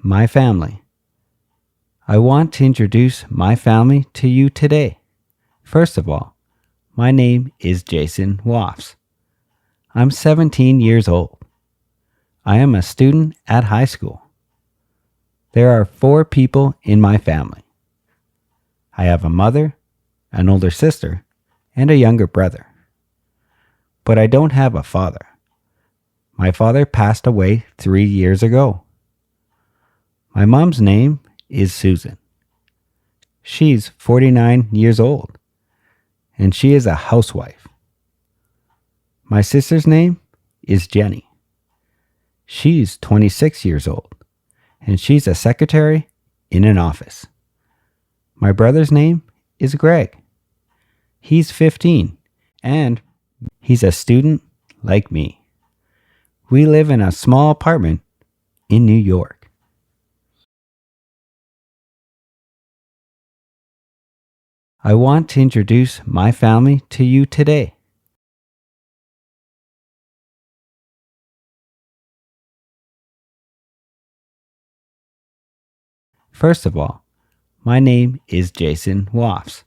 My family. I want to introduce my family to you today. First of all, my name is Jason Woffs. I'm 17 years old. I am a student at high school. There are 4 people in my family. I have a mother, an older sister, and a younger brother. But I don't have a father. My father passed away 3 years ago. My mom's name is Suzan. She's 49 years old, and she is a housewife. My sister's name is Jenny. She's 26 years old, and she's a secretary in an office. My brother's name is Greg. He's 15, and he's a student like me. We live in a small apartment in New York. I want to introduce my family to you today. First of all, my name is Jason Woffs.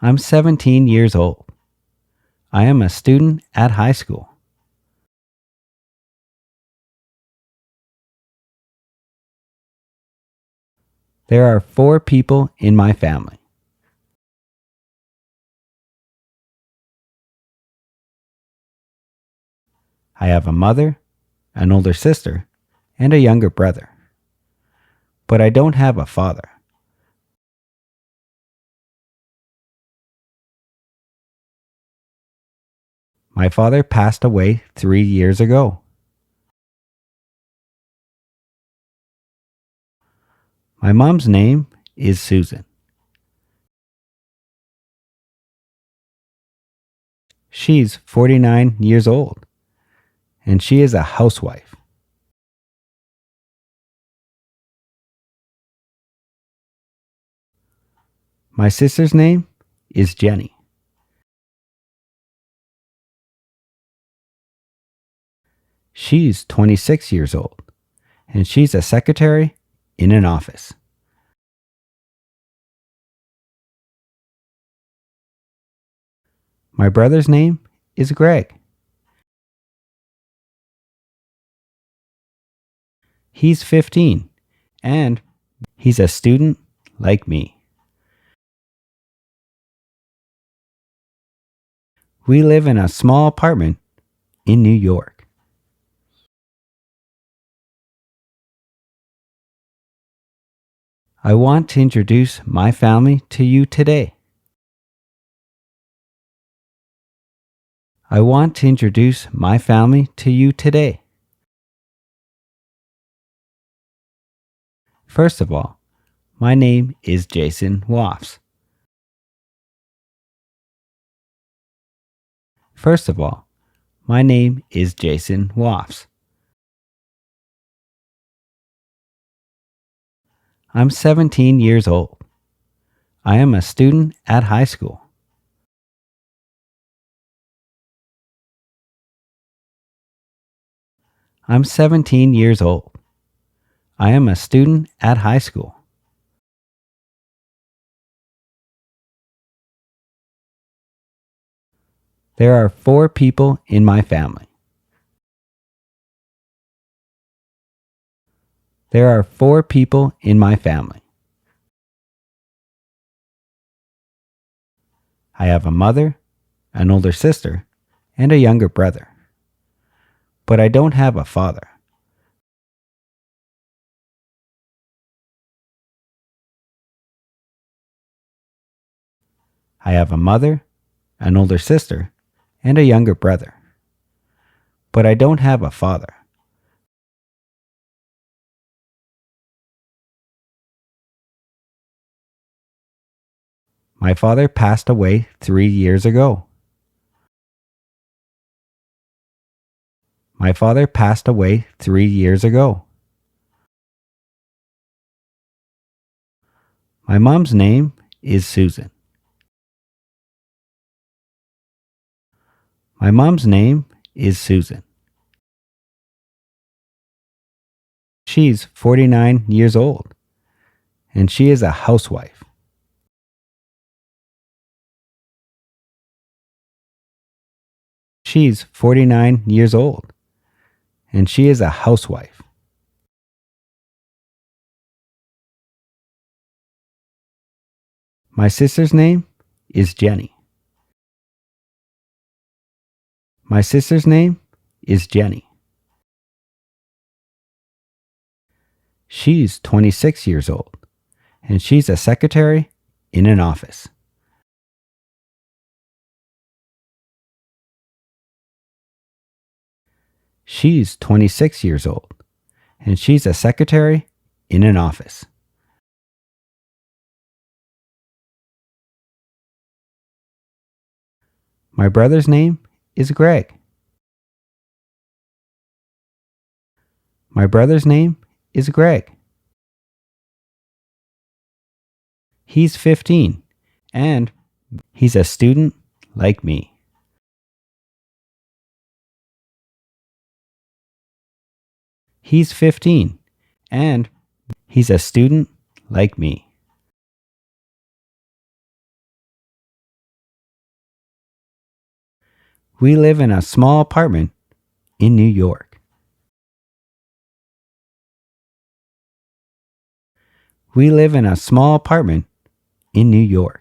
I'm 17 years old. I am a student at high school. There are 4 people in my family. I have a mother, an older sister, and a younger brother. But I don't have a father. My father passed away 3 years ago. My mom's name is Suzan. She's 49 years old, and she is a housewife. My sister's name is Jenny. She's 26 years old, and she's a secretary in an office. My brother's name is Greg. He's 15, and he's a student like me. We live in a small apartment in New York. I want to introduce my family to you today. I want to introduce my family to you today. First of all, my name is Jason Woffs. First of all, my name is Jason Woffs. I'm 17 years old. I am a student at high school. I'm 17 years old. I am a student at high school. There are 4 people in my family. There are 4 people in my family. I have a mother, an older sister, and a younger brother. But I don't have a father. I have a mother, an older sister, and a younger brother. But I don't have a father. My father passed away 3 years ago. My father passed away 3 years ago. My mom's name is Suzan. My mom's name is Suzan. She's 49 years old, and she is a housewife. She's 49 years old, and she is a housewife. My sister's name is Jenny. My sister's name is Jenny. She's 26 years old, and she's a secretary in an office. She's 26 years old, and she's a secretary in an office. My brother's name is Greg. My brother's name is Greg. He's 15, and he's a student like me. He's 15, and he's a student like me. We live in a small apartment in New York. We live in a small apartment in New York.